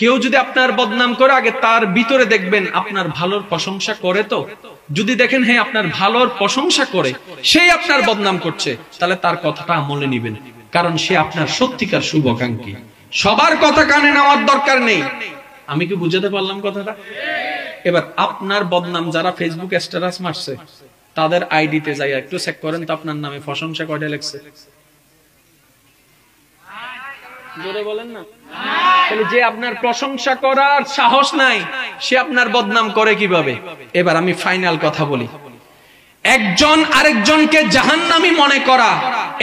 কেউ যদি আপনার বদনাম করে আগে তার ভিতরে দেখবেন আপনার ভালোর প্রশংসা করে। তো যদি দেখেন হ্যাঁ আপনার ভালোর প্রশংসা করে, সেই আপনার বদনাম করছে, তাহলে তার কথাটা আমলে নেবেন, কারণ সে আপনার সত্যিকার শুভাকাঙ্ক্ষী। সবার কথা কানে নেওয়ার দরকার নেই। আমি কি বুঝাতে পারলাম কথাটা? এবার আপনার বদনাম যারা ফেসবুক স্ট্যাটাস মারছে তাদের আইডিতে যাই একটু চেক করেন তো আপনার নামে প্রশংসা কয়টা লেখছে। জোরে বলেন না। তাহলে যে আপনার প্রশংসা করার সাহস নাই সে আপনার বদনাম করে কিভাবে? এবার আমি ফাইনাল কথা বলি। একজন আরেকজনকে জাহান্নামী মনে করা,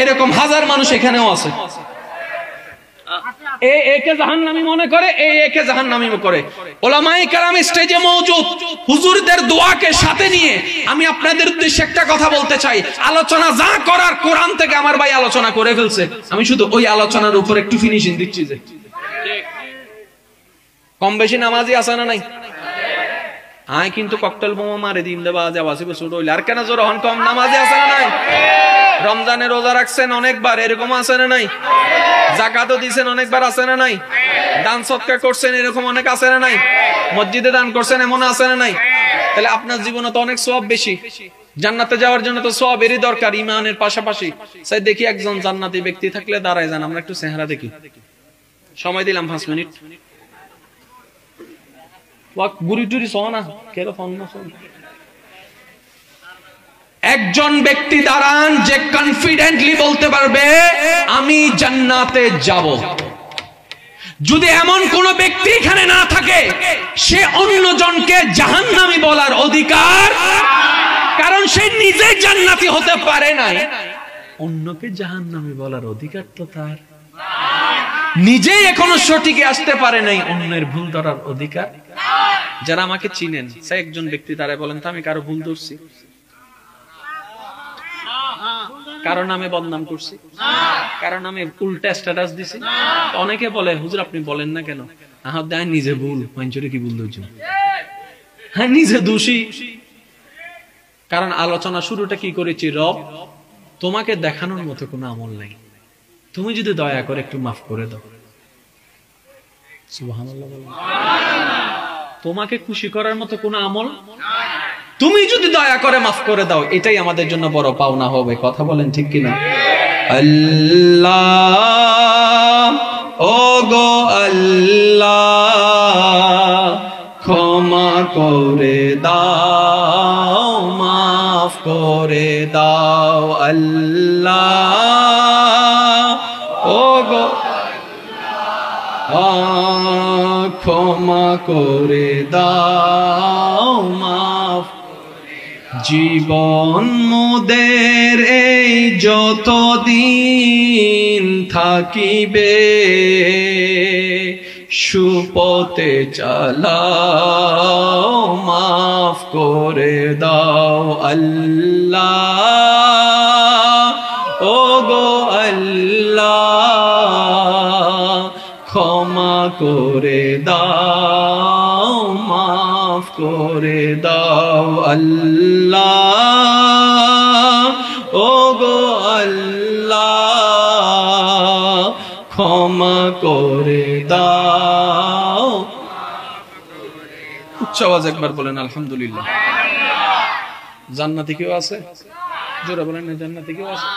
এরকম হাজার মানুষ এখানেও আছে। একে জাহান্নামী মনে করে, একে জাহান্নামী করে। ওলামায়ে কেরাম স্টেজে মওজুদ, হুজুরদের দোয়াকে সাথে নিয়ে আমি আপনাদের উদ্দেশ্যে একটা কথা বলতে চাই। আলোচনা যা করার কোরআন থেকে আমার ভাই আলোচনা করে ফেলছে, আমি শুধু ওই আলোচনার উপর একটু ফিনিশিং দিচ্ছি। যে কম বেশি নামাজি আছে না নাই? আয় কিন্তু ককটেল বোমা মারে দিন দেবা যাবাসি বছর হইল আর কেন জোর হন, কম নামাজি আছে না নাই? রমজানে রোজা রাখছেন অনেকবার, এরকম আছে না নাই? যাকাতও দিবেন অনেকবার, আছে না নাই? দান সদকা করছেন, এরকম অনেক আছে না নাই? মসজিদে দান করছেন, এমন আছে না নাই? তাহলে আপনার জীবনে তো অনেক সওয়াব বেশি। জান্নাতে যাওয়ার জন্য তো সওয়াবেরই দরকার ঈমানের পাশাপাশি। তাই দেখি একজন জান্নাতি ব্যক্তি থাকলে দাঁড়ায় যান, আমরা একটু চেহারা দেখি। সময় দিলাম 5 মিনিট। একজন ব্যক্তি দাঁড়ান যে কনফিডেন্টলি বলতে পারবে আমি জান্নাতে যাব। যদি এমন কোন ব্যক্তি এখানে না থাকে, সে অন্যজনকে জাহান্নামী বলার অধিকার, কারণ সে নিজে জান্নাতি হতে পারে নাই, অন্যকে জাহান্নামী বলার অধিকার তো তার নিজেই এখনো সঠিকে আসতে পারে নাই, অন্যের ভুল ধরার অধিকার। যারা আমাকে চিনেন, সে একজন ব্যক্তি তারা বলেন তো আমি কারো ভুল ধরছি, কারণ আমি বদনাম করছি, কারণ আমি উল্টা স্ট্যাটাস দিছি? অনেকে বলে হুজুর আপনি বলেন না কেন? দেয় নিজে ভুল, মানুষের কি ভুল ধরছেন? হ্যাঁ নিজে দোষী। কারণ আলোচনা শুরুটা কি করেছি, রব তোমাকে দেখানোর মতো কোনো আমল নাই, তুমি যদি দয়া করে একটু মাফ করে দাও। সুবহানাল্লাহ বলেন। তোমাকে খুশি করার মতো কোনো আমল, তুমি যদি দয়া করে মাফ করে দাও, এটাই আমাদের জন্য বড় পাওনা হবে। কথা বলেন ঠিক কিনা? আল্লাহ ও গো আল্লাহ ক্ষমা করে দাও, মাফ করে দাও। আল্লাহ ও গো ক্ষমা করে দাও, মাফ। জীবন মোদের এই যতদিন থাকিবে, সুপথে চালাও, মাফ করে দাও। আল্লাহ ও গো আল্লাহ ক্ষমা করে দাও, মাফ করে দাও। আল্লাহ ও গো আল্লাহ ক্ষমা করে দাও। উচ্চ আওয়াজ একবার বলেন আলহামদুলিল্লাহ। জান্নাতি কেউ আছে? জোরে বলেন না জান্নাতি কেউ আছে?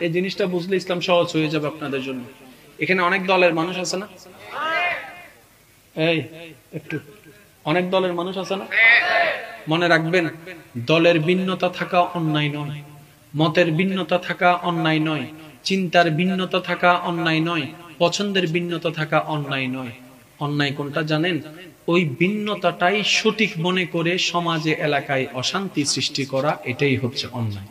এই জিনিসটা বুঝলে ইসলাম সহজ হয়ে যাবে আপনাদের জন্য। এখানে অনেক দলের মানুষ আছে না? এই একটু অনেক দলের মানুষ আছে না? মনে রাখবেন, দলের ভিন্নতা থাকা অন্যায় নয়, মতের ভিন্নতা থাকা অন্যায় নয়, চিন্তার ভিন্নতা থাকা অন্যায় নয়, পছন্দের ভিন্নতা থাকা অন্যায় নয়। অন্যায় কোনটা জানেন? ওই ভিন্নতাটাই সঠিক মনে করে সমাজে এলাকায় অশান্তি সৃষ্টি করা, এটাই হচ্ছে অন্যায়।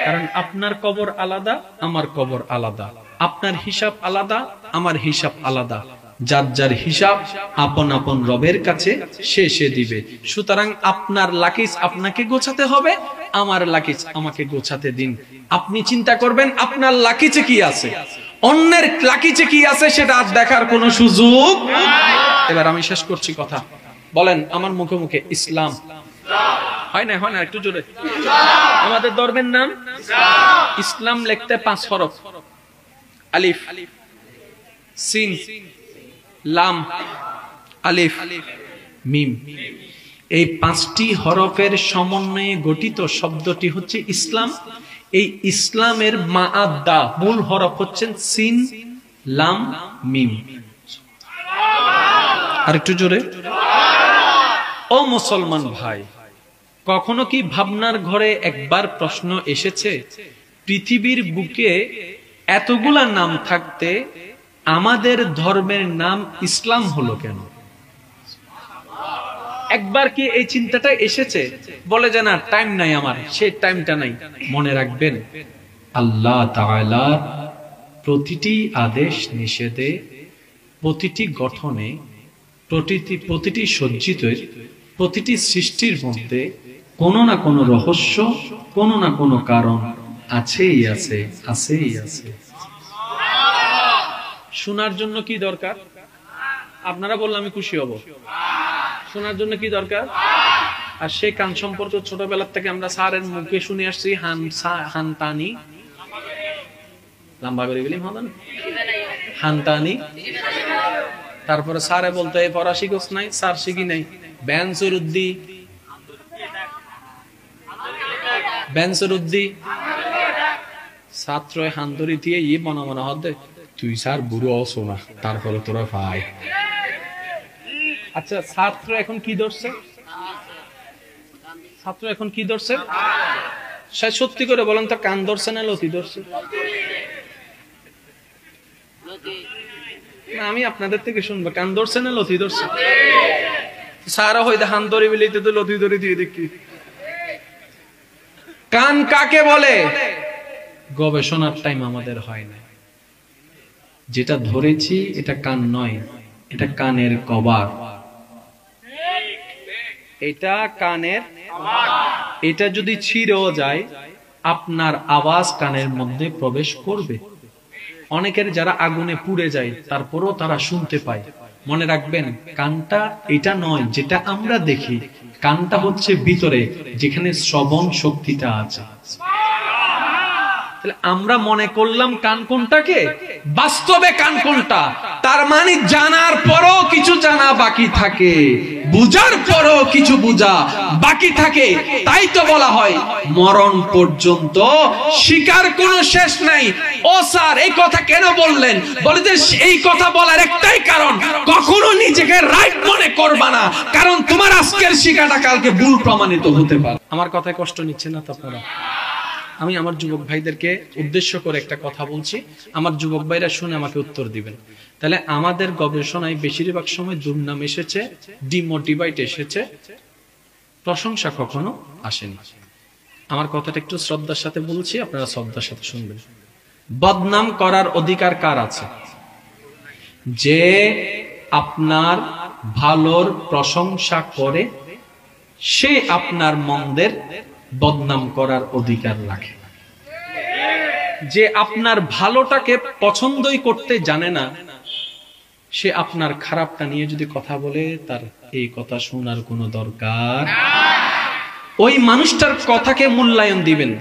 কারণ আপনার কবর আলাদা, আমার কবর আলাদা, আপনার হিসাব আলাদা, আমার হিসাব আলাদা। যার যার হিসাব আপন আপন রবের কাছে সে দিবে। সুতরাং আপনার লাকিজ আপনাকে গোছাতে হবে, আমার লাকিজ আমাকে গোছাতে দিন। আপনি চিন্তা করবেন আপনার লাকিজে কি আছে, অন্যের লাকিজে কি আছে সেটা আর দেখার কোনো সুযোগ। এবার আমি শেষ করছি কথা। বলেন আমার মুখে মুখে ইসলাম। হয় না হয় না একটু জোরে। আমাদের ধর্মের নাম ইসলাম। লিখতে 5 হরফ, আলিফ, সিন, লাম, আলিফ, মিম, এই 5টি হরফের সমন্বয়ে গঠিত শব্দটি হচ্ছে ইসলাম। এই ইসলামের মাআদ্দা মূল হরফ হচ্ছেন সিন, লাম, মিম। আরেকটু জোরে। ও মুসলমান ভাই, কখনো কি ভাবনার ঘরে একবার প্রশ্ন এসেছে, পৃথিবীর বুকে এতগুলা নাম থাকতে আমাদের ধর্মের নাম ইসলাম হলো কেন? একবার কি এই চিন্তাটা এসেছে? বলে যে না, টাইম নাই আমার, সেই টাইমটা নাই। মনে রাখবেন, আল্লাহ তাআলার প্রতিটি আদেশ নিষেধে, প্রতিটি গঠনে, প্রতিটি সজ্জিত, প্রতিটি সৃষ্টির মধ্যে কোনো না কোনো রহস্য, কোনো না কোনো কারণ আছেই আছে, আছেই আছে। শোনার জন্য কি দরকার? আপনারা বললে আমি খুশি হব। শোনার জন্য কি দরকার? আর সেই কান সম্পর্কে ছোটবেলার থেকে আমরা স্যারের মুখে শুনে আসছি, হানতানি, লম্বা করে গেলাম, হানতানি। তারপরে স্যারে বলতে পড়া শিখোস নাই, স্যার শিখি নাই, বেনসুরুদ্দি, বেনসুরুদ্দি, ছাত্র হান্দরি দিয়ে মনে মনে হতে তুই স্যার বুড়ো অসো না, তারপরে তোরা ভাই। আচ্ছা, ছাত্র এখন কি ধরছে? ছাত্র এখন কি ধরছে? সত্যি করে বলেন তো, কান ধরছে না লতি ধরছে? না, আমি আপনাদের থেকে শুনবো, কান ধরছে না লতি ধরছে? সারা হইতে হান ধরে বিলিতে তো লতি ধরে দিয়ে দেখি। কান কাকে বলে? গবেষণার টাইম আমাদের হয় না। যেটা ধরেছি এটা কান নয়, এটা কানের কভার। এটা কানের, এটা যদি ছিঁড়েও যায় আপনার আওয়াজ কানের মধ্যে প্রবেশ করবে। অনেকের যারা আগুনে পুড়ে যায় তারপরও তারা শুনতে পায়। মনে রাখবেন, কানটা এটা নয় যেটা আমরা দেখি, কানটা হচ্ছে ভিতরে, যেখানে শ্রবণ শক্তিটা আছে। তাহলে আমরা মনে করলাম কান কোনটাকে, বাস্তবে কান কোনটা? তার মানে জানার পরও কিছু জানা বাকি থাকে, বুঝার পরও কিছু বুঝা বাকি থাকে। তাই তো বলা হয় মরণ পর্যন্ত শিকার কোনো শেষ নাই। ও স্যার, এই কথা কেন বললেন? বলে যে এই কথা বলার একটাই কারণ, কখনো নিজেকে রাইট মনে করবা না, কারণ তোমার আজকের শিকারটা কালকে ভুল প্রমাণিত হতে পারে। আমার কথায় কষ্ট নিচ্ছেন না তো আপনারা? আমি আমার যুবক ভাইদেরকে উদ্দেশ্য করে একটা কথা বলছি, আমার যুবক ভাইরা শুনে আমাকে উত্তর দিবেন। তাহলে আমাদের গবেষণায় বেশিরভাগ সময় দুর্নাম এসেছে, ডিমোটিভেট এসেছে, প্রশংসা কখনো আসেনি। আমার কথাটা একটু শ্রদ্ধার সাথে বলছি, আপনারা শ্রদ্ধার সাথে শুনবেন। বদনাম করার অধিকার কার আছে? যে আপনার ভালোর প্রশংসা করে সে আপনার মন্দের বদনাম করার অধিকার রাখে। যে আপনার ভালোটাকে পছন্দই করতে জানে না, সে আপনার খারাপটা নিয়ে যদি কথা বলে, তার এই কথা শোনার কোনো দরকার, ওই মানুষটার কথাকে মূল্যায়ন দিবেন।